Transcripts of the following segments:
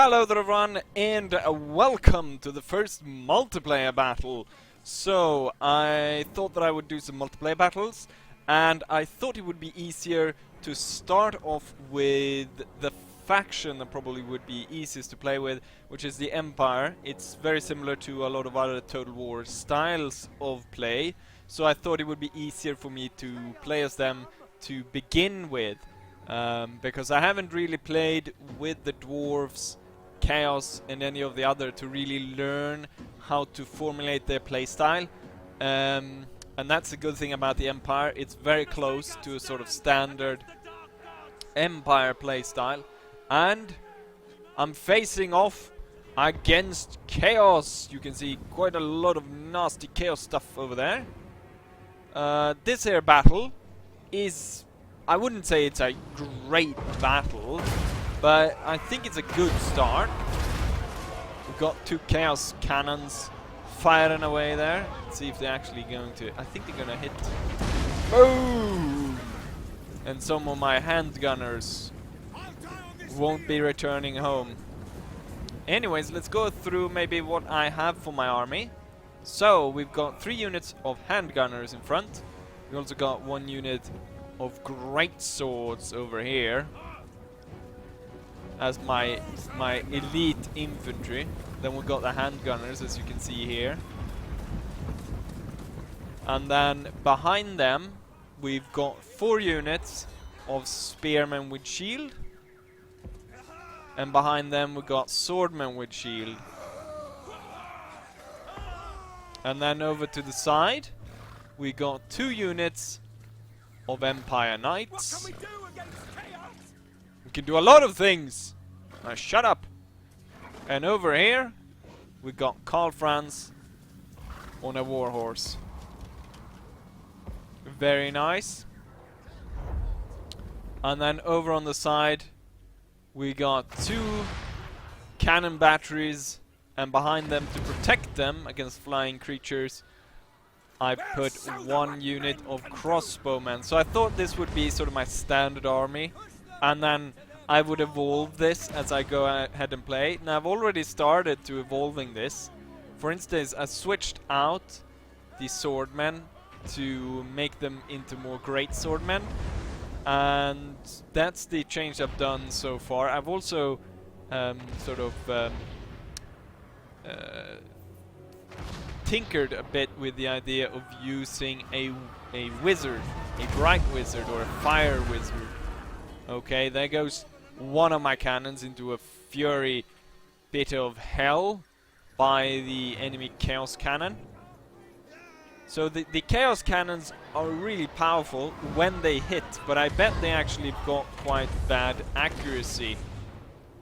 Hello there everyone, and welcome to the first multiplayer battle. So, I thought that I would do some multiplayer battles, and I thought it would be easier to start off with the faction that probably would be easiest to play with, which is the Empire. It's very similar to a lot of other Total War styles of play, so I thought it would be easier for me to play as them to begin with. Because I haven't really played with the Dwarves, Chaos and any of the other to really learn how to formulate their playstyle. And that's a good thing about the Empire. It's very close to a sort of standard Empire playstyle. And I'm facing off against Chaos. You can see quite a lot of nasty Chaos stuff over there. This here battle is... I wouldn't say it's a great battle, but I think it's a good start. We've got two Chaos Cannons firing away there. Let's see if they're actually going to... I think they're going to hit. Boom! And some of my handgunners won't be returning home. Anyways, let's go through maybe what I have for my army. So, we've got 3 units of handgunners in front. We also got 1 unit of great swords over here as my elite infantry. Then we've got the handgunners, as you can see here. And then behind them we've got 4 units of spearmen with shield. And behind them we've got swordmen with shield. And then over to the side we got 2 units of Empire Knights. We can do a lot of things. Now shut up. And over here we got Karl Franz on a warhorse. Very nice. And then over on the side we got 2 cannon batteries, and behind them to protect them against flying creatures I put 1 unit of crossbowmen. So I thought this would be sort of my standard army, and then I would evolve this as I go ahead and play. Now I've already started to evolving this. For instance, I switched out the swordmen to make them into more great swordmen, and that's the change I've done so far. I've also tinkered a bit with the idea of using a wizard, a bright wizard or a fire wizard. Okay, there goes one of my cannons into a fury bit of hell by the enemy Chaos Cannon. So the Chaos Cannons are really powerful when they hit, but I bet they actually got quite bad accuracy,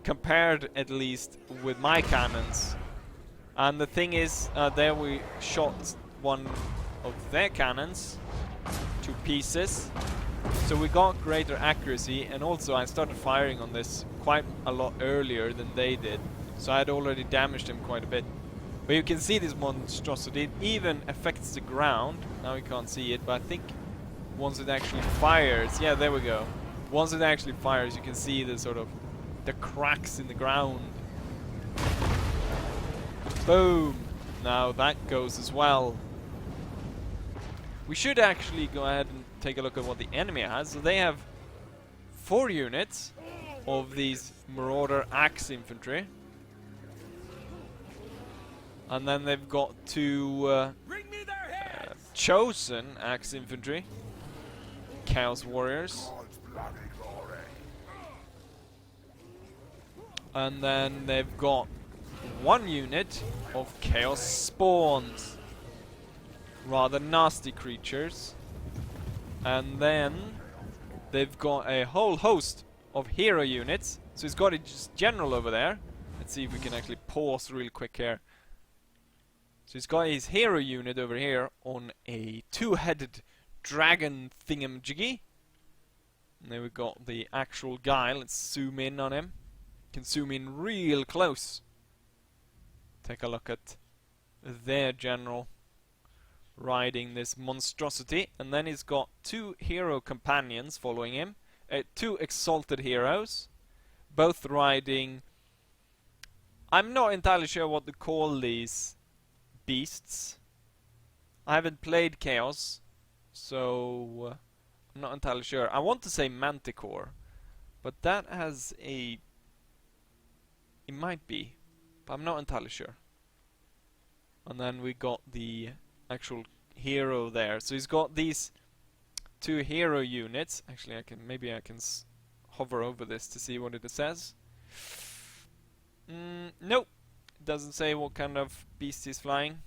compared at least with my cannons. And the thing is, there we shot one of their cannons to pieces. So we got greater accuracy, and also I started firing on this quite a lot earlier than they did. So I had already damaged them quite a bit. But you can see this monstrosity, it even affects the ground. Now we can't see it, but I think once it actually fires, yeah, there we go. Once it actually fires, you can see the sort of the cracks in the ground. Boom! Now that goes as well. We should actually go ahead and take a look at what the enemy has. So they have 4 units of these Marauder Axe Infantry. And then they've got 2 Chosen Axe Infantry, Chaos Warriors. And then they've got 1 unit of Chaos Spawns, rather nasty creatures. And then they've got a whole host of hero units. So he's got a general over there. Let's see if we can actually pause real quick here. So he's got his hero unit over here on a 2-headed dragon thingamajiggy. And then we've got the actual guy. Let's zoom in on him. Can zoom in real close. Take a look at their general riding this monstrosity. And then he's got 2 hero companions following him. 2 exalted heroes, both riding I'm not entirely sure what to call these beasts. I haven't played Chaos, so I'm not entirely sure. I want to say Manticore, but that has a... It might be, but I'm not entirely sure. And then we got the actual hero there. So he's got these 2 hero units. Actually, maybe I can hover over this to see what it says. Nope, it doesn't say what kind of beast he's flying.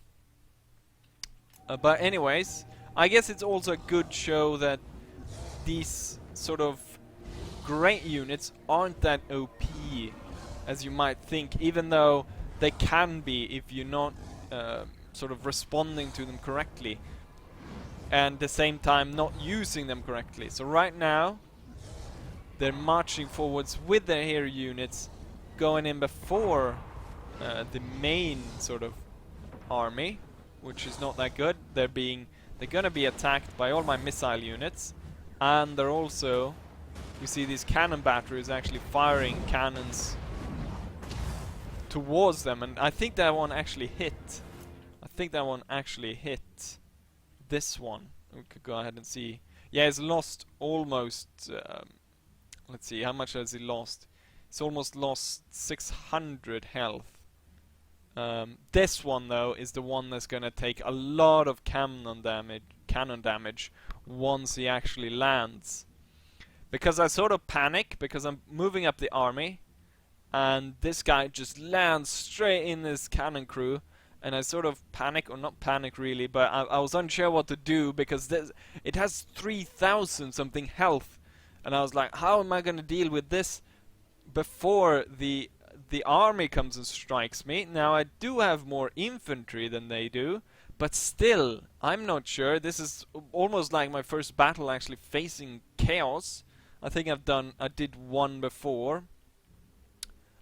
But anyways, I guess it's also a good show that these sort of great units aren't that OP as you might think, even though they can be if you're not sort of responding to them correctly, and at the same time not using them correctly. So right now they're marching forwards with their hero units, going in before the main sort of army, which is not that good. They're gonna be attacked by all my missile units, and they're also, we see these cannon batteries actually firing cannons towards them, and I think that one actually hit. I think that one actually hit this one. We could go ahead and see. Yeah, it's lost almost. Let's see, how much has he lost? It's almost lost 600 health. This one though is the one that's gonna take a lot of cannon damage once he actually lands. Because I sort of panic because I'm moving up the army, and this guy just lands straight in this cannon crew, and I sort of panic, or not panic really, but I was unsure what to do because it has 3,000 something health, and I was like, how am I gonna deal with this before the army comes and strikes me? Now I do have more infantry than they do, but still, I'm not sure. This is almost like my first battle actually facing Chaos. I think I did one before.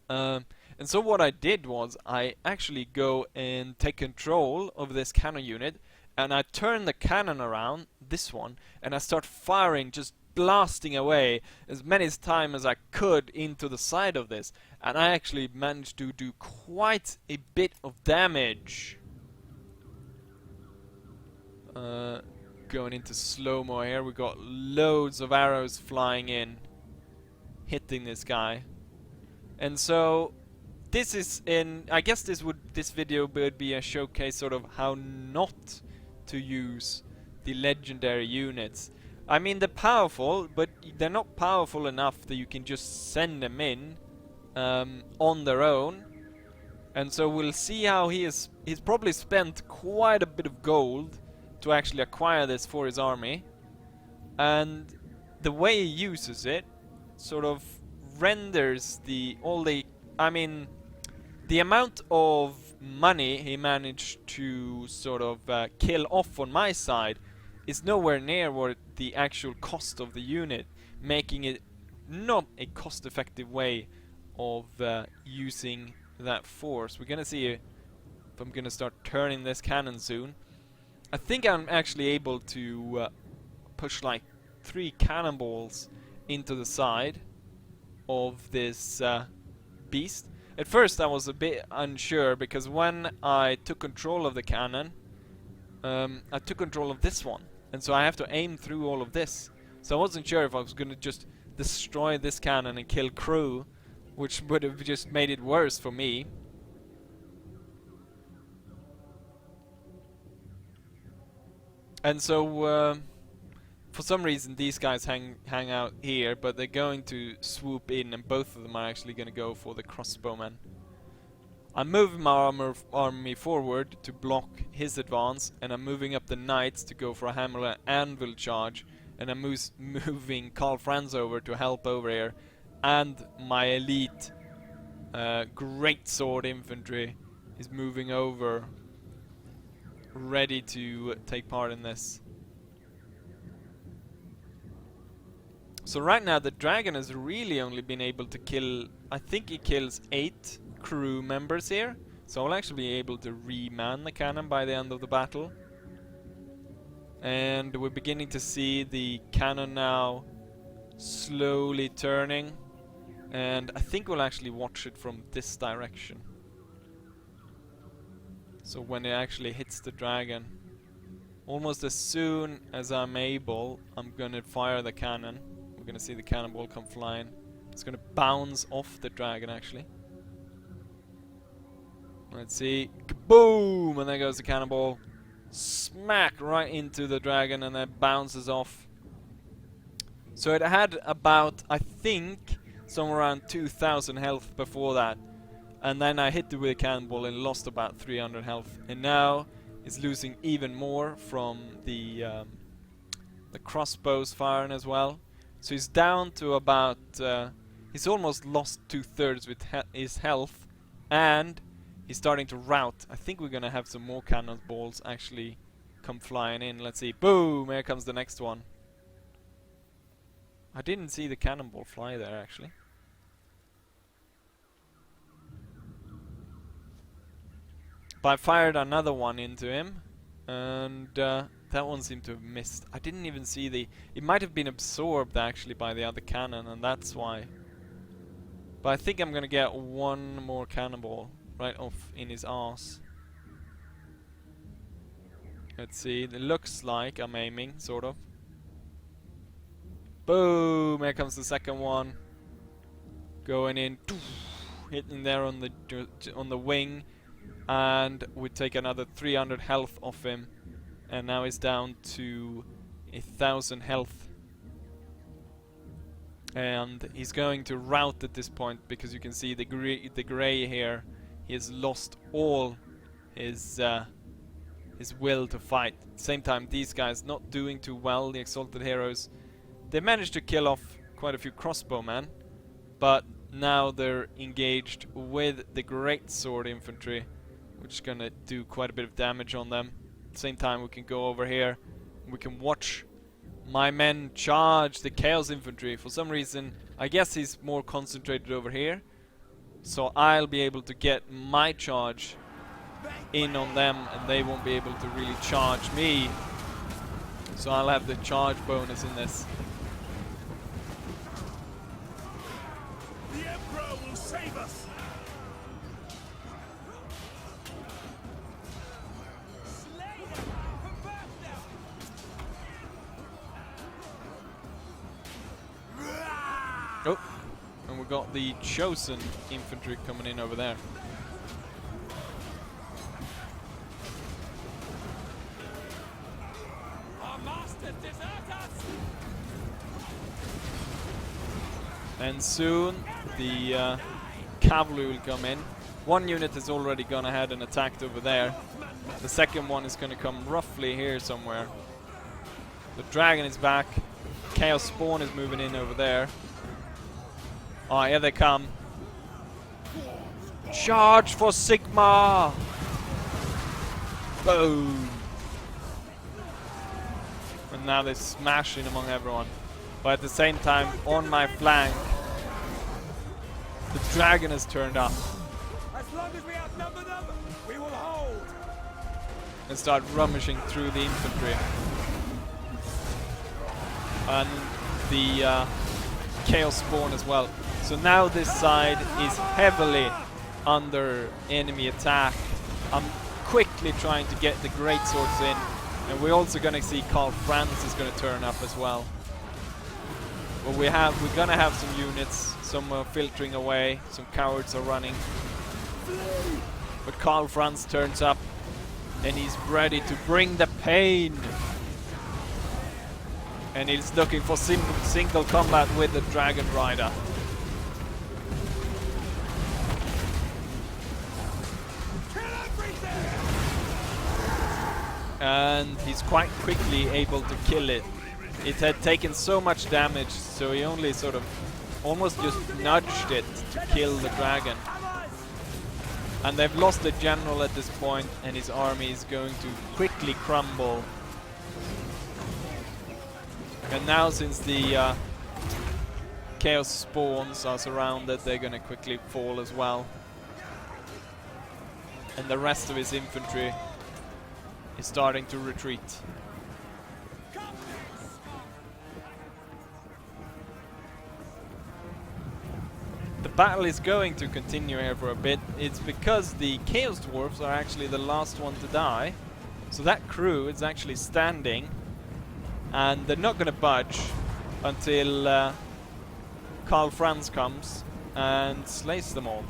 And so what I did was I actually go and take control of this cannon unit, and I turn the cannon around, this one, and I start firing, just blasting away as many times as I could into the side of this, and I actually managed to do quite a bit of damage. Going into slow-mo here, we got loads of arrows flying in, hitting this guy. And so this is I guess this video would be a showcase sort of how not to use the legendary units. I mean, they're powerful, but they're not powerful enough that you can just send them in on their own. And so we'll see how he's probably spent quite a bit of gold to actually acquire this for his army. And the way he uses it sort of renders the amount of money he managed to sort of kill off on my side is nowhere near what the actual cost of the unit, making it not a cost-effective way of using that force. We're gonna see if I'm gonna start turning this cannon soon. I think I'm actually able to push like 3 cannonballs into the side of this beast. At first I was a bit unsure because when I took control of the cannon, I took control of this one, and so I have to aim through all of this. So I wasn't sure if I was gonna just destroy this cannon and kill crew, which would have just made it worse for me. And so for some reason these guys hang out here, but they're going to swoop in, and both of them are actually going to go for the crossbowman. I'm moving my army forward to block his advance, and I'm moving up the knights to go for a hammer and anvil charge, and I'm moving Karl Franz over to help over here, and my elite great sword infantry is moving over, ready to take part in this. So right now the dragon has really only been able to kill, I think he kills 8 crew members here. So I'll actually be able to reman the cannon by the end of the battle. And we're beginning to see the cannon now slowly turning. And I think we'll actually watch it from this direction. So when it actually hits the dragon, almost as soon as I'm able, I'm gonna fire the cannon. We're gonna see the cannonball come flying. It's gonna bounce off the dragon actually. Let's see. Kaboom! And there goes the cannonball. Smack right into the dragon and then bounces off. So it had about, I think, somewhere around 2,000 health before that. And then I hit it with a cannonball and lost about 300 health. And now it's losing even more from the crossbows firing as well. So he's down to about... he's almost lost 2/3 with his health. And he's starting to rout. I think we're gonna have some more cannonballs actually come flying in. Let's see. Boom! Here comes the next one. I didn't see the cannonball fly there actually. But I fired another one into him, and that one seemed to have missed. I didn't even see the... It might have been absorbed actually by the other cannon, and that's why. But I think I'm gonna get one more cannonball right off in his arse. Let's see, it looks like I'm aiming, sort of. Boom! Here comes the second one. Going in, hitting there on the wing. And we take another 300 health off him, and now he's down to 1,000 health. And he's going to rout at this point because you can see the gray here. He has lost all his will to fight. At the same time, these guys not doing too well. The Exalted Heroes, they managed to kill off quite a few crossbowmen, but now they're engaged with the Greatsword Infantry, which is gonna do quite a bit of damage on them. At the same time, we can go over here and we can watch my men charge the Chaos Infantry. For some reason, I guess he's more concentrated over here, so I'll be able to get my charge in on them and they won't be able to really charge me. So I'll have the charge bonus in this. The Emperor will save us! Oh, and we got the Chosen Infantry coming in over there. Our master desert us! And soon the cavalry will come in. One unit has already gone ahead and attacked over there. The second one is going to come roughly here somewhere. The dragon is back. Chaos Spawn is moving in over there. Oh, here they come. Charge for Sigma! Boom! And now they're smashing among everyone. But at the same time, on my flank, the dragon has turned up. As long as we outnumber them, we will hold! And start rummaging through the infantry. And the Chaos Spawn as well. So now this side is heavily under enemy attack. I'm quickly trying to get the Greatswords in. And we're also going to see Karl Franz is going to turn up as well. But we're going to have some units. Some are filtering away. Some cowards are running. But Karl Franz turns up. And he's ready to bring the pain. And he's looking for single combat with the Dragon Rider. And he's quite quickly able to kill it. It had taken so much damage, so he only sort of almost just nudged it to kill the dragon. And they've lost the general at this point, and his army is going to quickly crumble. And now, since the Chaos Spawns are surrounded, they're going to quickly fall as well. And the rest of his infantry is starting to retreat. the battle is going to continue here for a bit. It's because the Chaos Dwarfs are actually the last one to die. So that crew is actually standing, and they're not going to budge until Karl Franz comes and slays them all.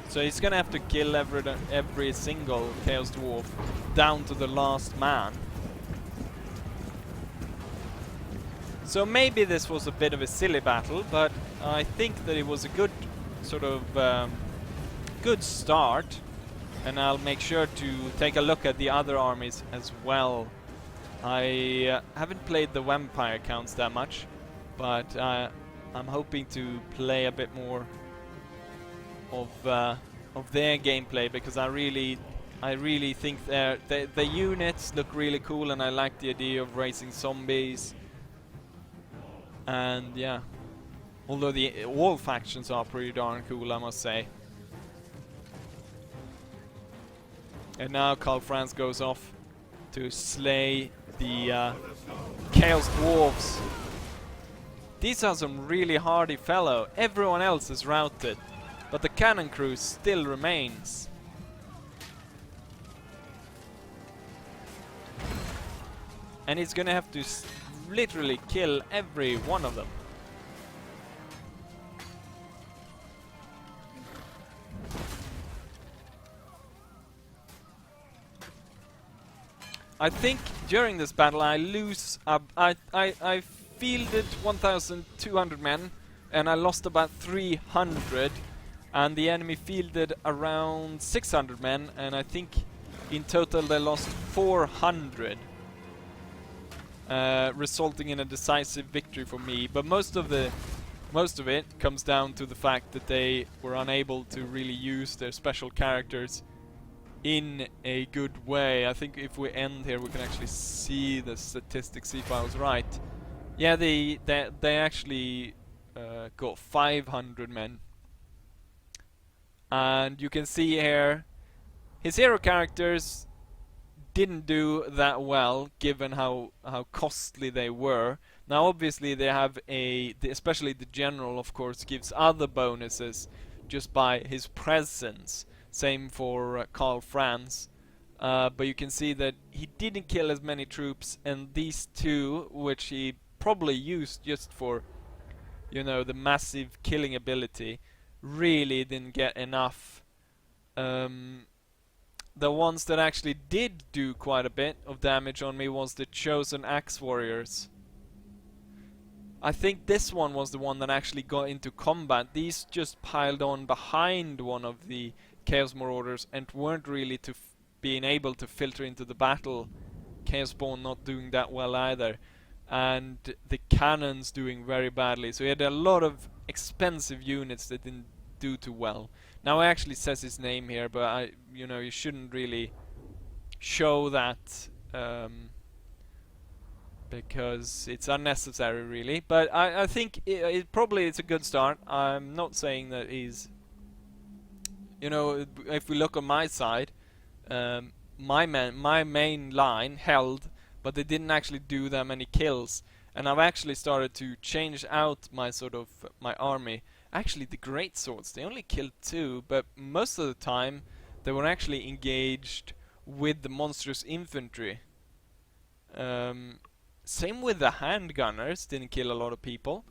So he's going to have to kill every single Chaos Dwarf down to the last man. So maybe this was a bit of a silly battle, but I think that it was a good sort of good start, and I'll make sure to take a look at the other armies as well. I haven't played the vampire accounts that much, but I'm hoping to play a bit more of their gameplay, because I really think the units look really cool, and I like the idea of racing zombies. And yeah, although all factions are pretty darn cool, I must say. And now Karl Franz goes off to slay the Chaos Dwarves. These are some really hardy fellow. Everyone else is routed, but the cannon crew still remains. And he's gonna have to literally kill every one of them. I think during this battle I lose. I fielded 1,200 men, and I lost about 300, and the enemy fielded around 600 men, and I think in total they lost 400, resulting in a decisive victory for me. But most of it comes down to the fact that they were unable to really use their special characters in a good way. I think if we end here we can actually see the statistics, see if I was right. Yeah, they actually got 500 men. And you can see here his hero characters didn't do that well, given how costly they were. Now obviously they have especially the general, of course, gives other bonuses just by his presence. Same for Karl Franz. But you can see that he didn't kill as many troops, and these two, which he probably used just for, you know, the massive killing ability, really didn't get enough. The ones that actually did do quite a bit of damage on me was the Chosen Axe Warriors. I think this one was the one that actually got into combat. These just piled on behind one of the Chaos Marauders and weren't really being able to filter into the battle. Chaos Spawn not doing that well either, and the cannons doing very badly. So he had a lot of expensive units that didn't do too well. Now it actually says his name here, but you shouldn't really show that because it's unnecessary, really. But I think it probably it's a good start. I'm not saying that he's, if we look on my side, my main line held, but they didn't actually do that many kills. And I've actually started to change out my my army. Actually, the great swords, they only killed 2, but most of the time they were actually engaged with the monstrous infantry. Same with the handgunners, didn't kill a lot of people.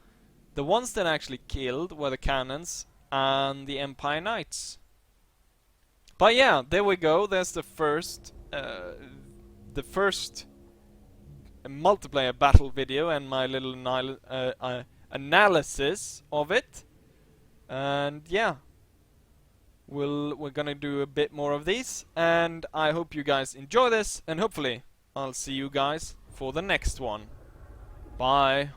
The ones that actually killed were the cannons and the Empire Knights. But yeah, there we go. There's the first multiplayer battle video and my little analysis of it. And yeah, we're gonna do a bit more of these, and I hope you guys enjoy this, and hopefully I'll see you guys for the next one. Bye.